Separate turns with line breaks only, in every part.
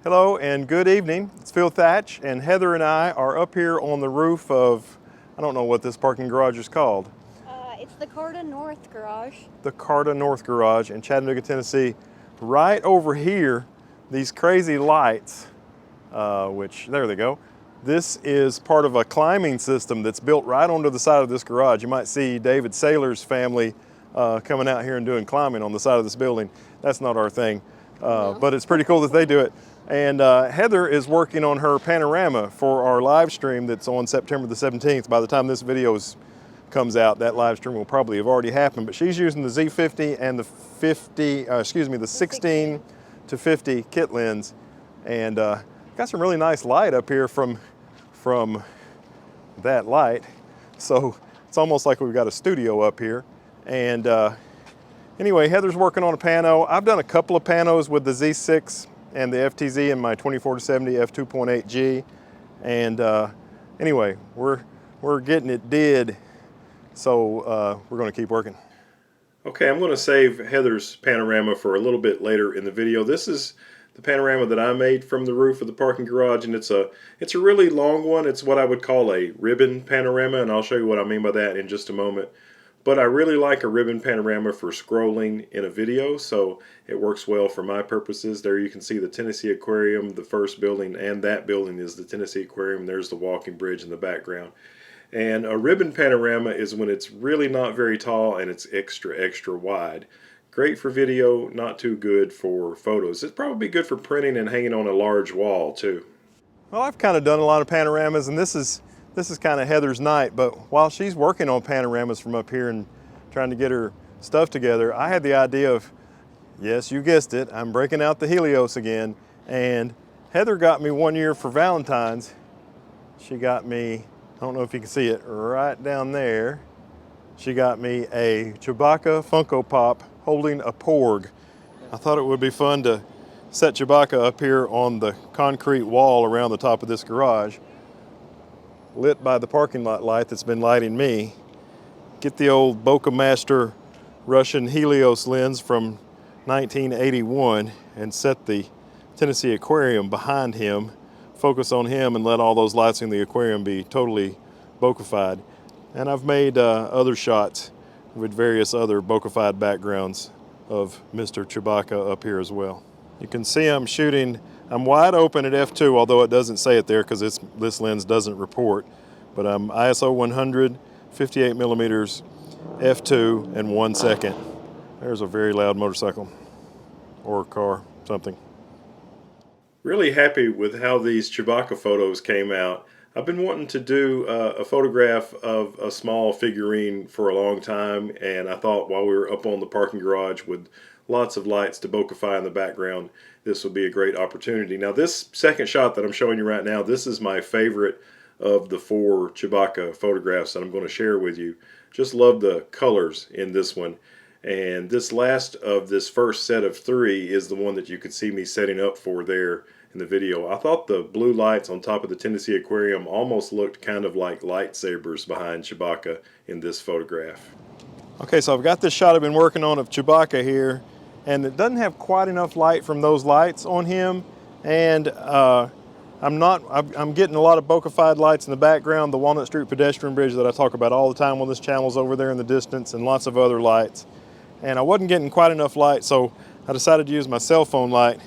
Hello and good evening. It's Phil Thatch, and Heather and I are up here on the roof of, I don't know what this parking garage is called.
It's the Carta North Garage.
The Carta North Garage in Chattanooga, Tennessee. Right over here, these crazy lights, which, there they go. This is part of a climbing system that's built right onto the side of this garage. You might see David Saylor's family coming out here and doing climbing on the side of this building. That's not our thing,
No.
but it's pretty cool that they do it. And Heather is working on her panorama for our live stream that's on September the 17th. By the time this video comes out, that live stream will probably have already happened. But she's using the Z50 and the 16 to 50 kit lens, and got some really nice light up here from that light. So it's almost like we've got a studio up here. And anyway, Heather's working on a pano. I've done a couple of panos with the Z6 and the FTZ in my 24-70 f2.8G, and anyway, we're getting it did, so we're going to keep working. Okay, I'm going to save Heather's panorama for a little bit later in the video. This is the panorama that I made from the roof of the parking garage, and it's a really long one. It's what I would call a ribbon panorama, and I'll show you what I mean by that in just a moment. But I really like a ribbon panorama for scrolling in a video, so it works well for my purposes. There you can see the Tennessee Aquarium, the first building, and that building is the Tennessee Aquarium. There's the walking bridge in the background. And a ribbon panorama is when it's really not very tall and it's extra wide. Great for video, not too good for photos. It's probably good for printing and hanging on a large wall too. Well, I've kind of done a lot of panoramas, and this is kind of Heather's night, but while she's working on panoramas from up here and trying to get her stuff together, I had the idea of, yes, you guessed it, I'm breaking out the Helios again. And Heather got me one year for Valentine's. She got me, I don't know if you can see it, right down there. She got me a Chewbacca Funko Pop holding a porg. I thought it would be fun to set Chewbacca up here on the concrete wall around the top of this garage, lit by the parking lot light that's been lighting me. Get the old Bokeh Master Russian Helios lens from 1981 and set the Tennessee Aquarium behind him, focus on him, and let all those lights in the aquarium be totally bokehfied. And I've made other shots with various other bokehfied backgrounds of Mr. Chewbacca up here as well. You can see I'm wide open at f2, although it doesn't say it there because this lens doesn't report. But I'm ISO 100, 58 millimeters, f2, and 1 second. There's a very loud motorcycle or car, something. Really happy with how these Chewbacca photos came out. I've been wanting to do a photograph of a small figurine for a long time, and I thought while we were up on the parking garage with lots of lights to bokehfy in the background, this would be a great opportunity. Now this second shot that I'm showing you right now, this is my favorite of the 4 Chewbacca photographs that I'm going to share with you. Just love the colors in this one. And this last of this first set of 3 is the one that you could see me setting up for there in the video. I thought the blue lights on top of the Tennessee Aquarium almost looked kind of like lightsabers behind Chewbacca in this photograph. Okay, so I've got this shot I've been working on of Chewbacca here, and it doesn't have quite enough light from those lights on him, and I'm getting a lot of bokehfied lights in the background, the Walnut Street pedestrian bridge that I talk about all the time on this channel is over there in the distance, and lots of other lights. And I wasn't getting quite enough light, so I decided to use my cell phone light.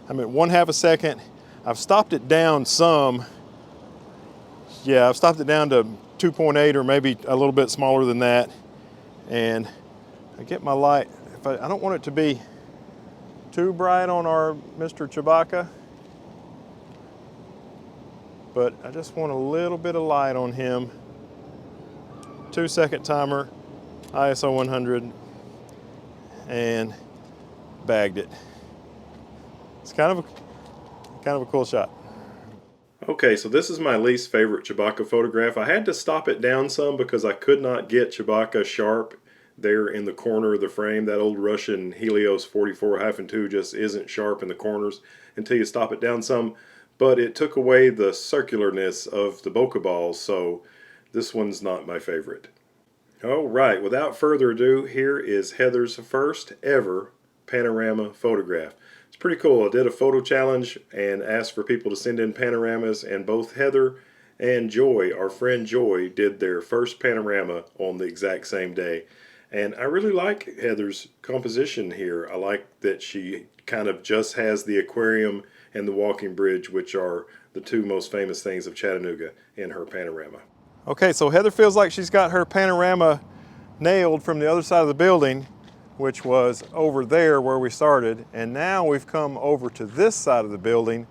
I'm at 1/2 a second. I've stopped it down some. Yeah, I've stopped it down to 2.8 or maybe a little bit smaller than that. And I get my light. I don't want it to be too bright on our Mr. Chewbacca, but I just want a little bit of light on him. 2 second timer, ISO 100, and bagged it. It's kind of a cool shot. Okay, so this is my least favorite Chewbacca photograph. I had to stop it down some because I could not get Chewbacca sharp there in the corner of the frame. That old Russian Helios 44-2 just isn't sharp in the corners until you stop it down some. But it took away the circularness of the bokeh balls, so this one's not my favorite. All right, without further ado, here is Heather's first ever panorama photograph. It's pretty cool. I did a photo challenge and asked for people to send in panoramas, and both Heather and Joy, our friend Joy, did their first panorama on the exact same day. And I really like Heather's composition here. I like that she kind of just has the aquarium and the walking bridge, which are the two most famous things of Chattanooga, in her panorama. Okay, so Heather feels like she's got her panorama nailed from the other side of the building, which was over there where we started, and now we've come over to this side of the building,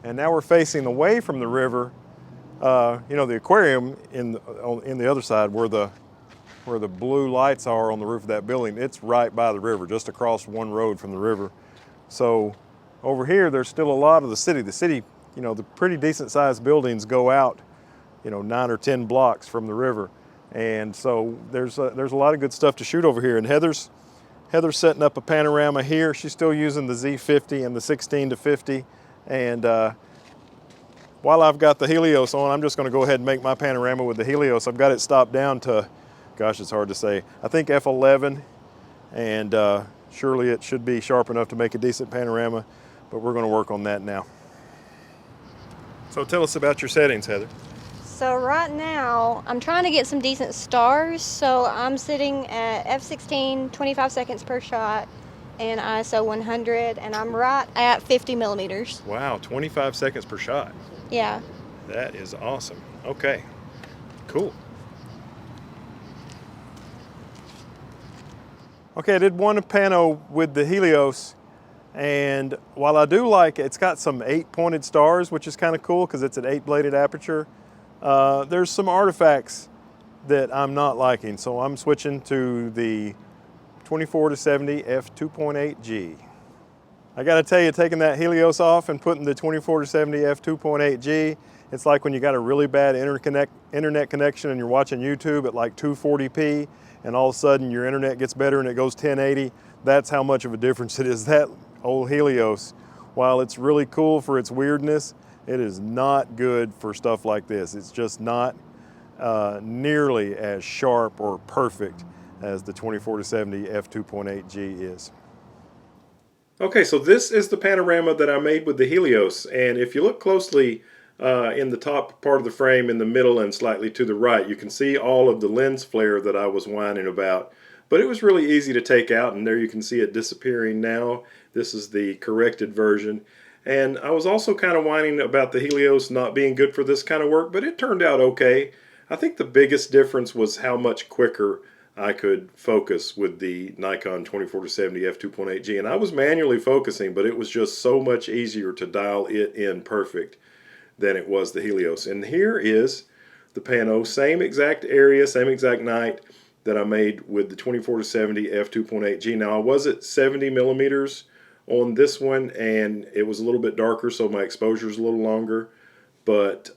and now we're facing away from the river. You know, the aquarium in the other side where the blue lights are on the roof of that building, it's right by the river, just across one road from the river. So over here, there's still a lot of the city. The city, you know, the pretty decent sized buildings go out, you know, 9 or 10 blocks from the river. And so there's a lot of good stuff to shoot over here. And Heather's setting up a panorama here. She's still using the Z50 and the 16-50. And while I've got the Helios on, I'm just going to go ahead and make my panorama with the Helios. I've got it stopped down to, gosh, it's hard to say, I think f11, and surely it should be sharp enough to make a decent panorama, but we're going to work on that now. So tell us about your settings, Heather.
So right now, I'm trying to get some decent stars, so I'm sitting at f16, 25 seconds per shot, and ISO 100, and I'm right at 50 millimeters.
Wow, 25 seconds per shot.
Yeah.
That is awesome. Okay, cool. Okay, I did one pano with the Helios, and while I do like it, it's got some 8 pointed stars, which is kind of cool because it's an 8-bladed aperture. There's some artifacts that I'm not liking, so I'm switching to the 24-70 f2.8G. I gotta tell you, taking that Helios off and putting the 24-70 f2.8G, it's like when you got a really bad internet connection and you're watching YouTube at like 240p, and all of a sudden your internet gets better and it goes 1080. That's how much of a difference it is. That old Helios, while it's really cool for its weirdness, it is not good for stuff like this. It's just not nearly as sharp or perfect as the 24-70 f2.8G is. Okay, so this is the panorama that I made with the Helios, and if you look closely in the top part of the frame, in the middle and slightly to the right, you can see all of the lens flare that I was whining about. But it was really easy to take out, and there you can see it disappearing now. This is the corrected version. And I was also kind of whining about the Helios not being good for this kind of work, but it turned out okay. I think the biggest difference was how much quicker I could focus with the Nikon 24-70 f2.8G. And I was manually focusing, but it was just so much easier to dial it in perfect than it was the Helios. And here is the pano, same exact area, same exact night that I made with the 24-70 f2.8G. Now I was at 70 millimeters on this one, and it was a little bit darker, so my exposure is a little longer. But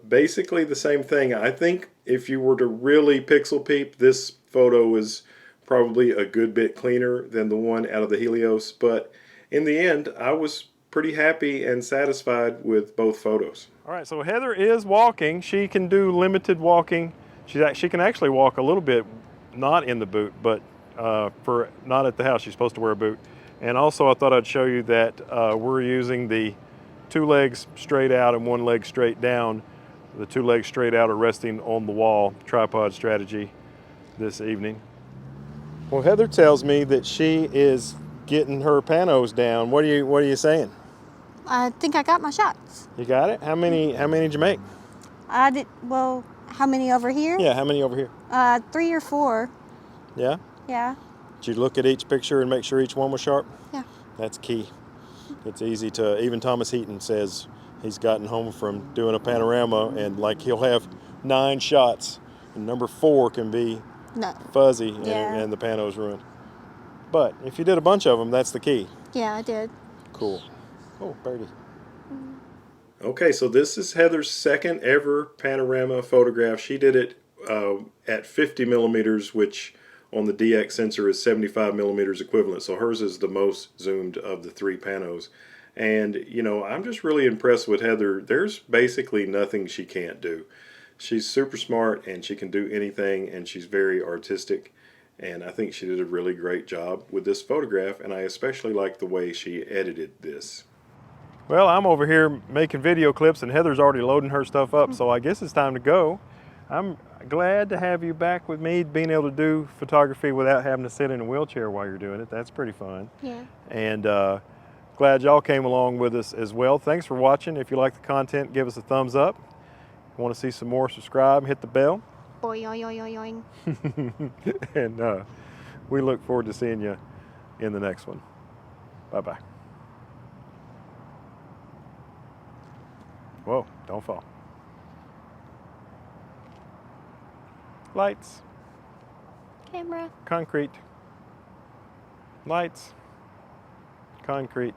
basically the same thing. I think if you were to really pixel peep, this photo is probably a good bit cleaner than the one out of the Helios. But in the end, I was pretty happy and satisfied with both photos. All right, so Heather is walking. She can do limited walking. She can actually walk a little bit, not in the boot, but for not at the house. She's supposed to wear a boot. And also I thought I'd show you that we're using the 2 legs straight out and 1 leg straight down. The 2 legs straight out are resting on the wall, tripod strategy this evening. Well, Heather tells me that she is getting her panos down. What are you saying?
I think I got my shots.
You got it? How many did you make?
I did, well, how many over here?
Yeah, how many over here?
3 or 4.
Yeah?
Yeah.
Did you look at each picture and make sure each one was sharp?
Yeah.
That's key. It's easy to, even Thomas Heaton says he's gotten home from doing a panorama and like he'll have 9 shots and number 4 can be fuzzy and the pano's ruined. But if you did a bunch of them, that's the key.
Yeah, I did.
Cool. Oh, birdie. Okay, so this is Heather's second ever panorama photograph. She did it at 50 millimeters, which on the DX sensor is 75 millimeters equivalent. So hers is the most zoomed of the 3 panos. And, you know, I'm just really impressed with Heather. There's basically nothing she can't do. She's super smart and she can do anything, and she's very artistic. And I think she did a really great job with this photograph, and I especially like the way she edited this. Well, I'm over here making video clips and Heather's already loading her stuff up, so I guess it's time to go. I'm glad to have you back with me, being able to do photography without having to sit in a wheelchair while you're doing it. That's pretty fun.
Yeah.
And glad y'all came along with us as well. Thanks for watching. If you like the content, give us a thumbs up. If you want to see some more, subscribe, hit the bell.
Boing.
And we look forward to seeing you in the next one. Bye-bye. Whoa, don't fall. Lights.
Camera.
Concrete. Lights. Concrete.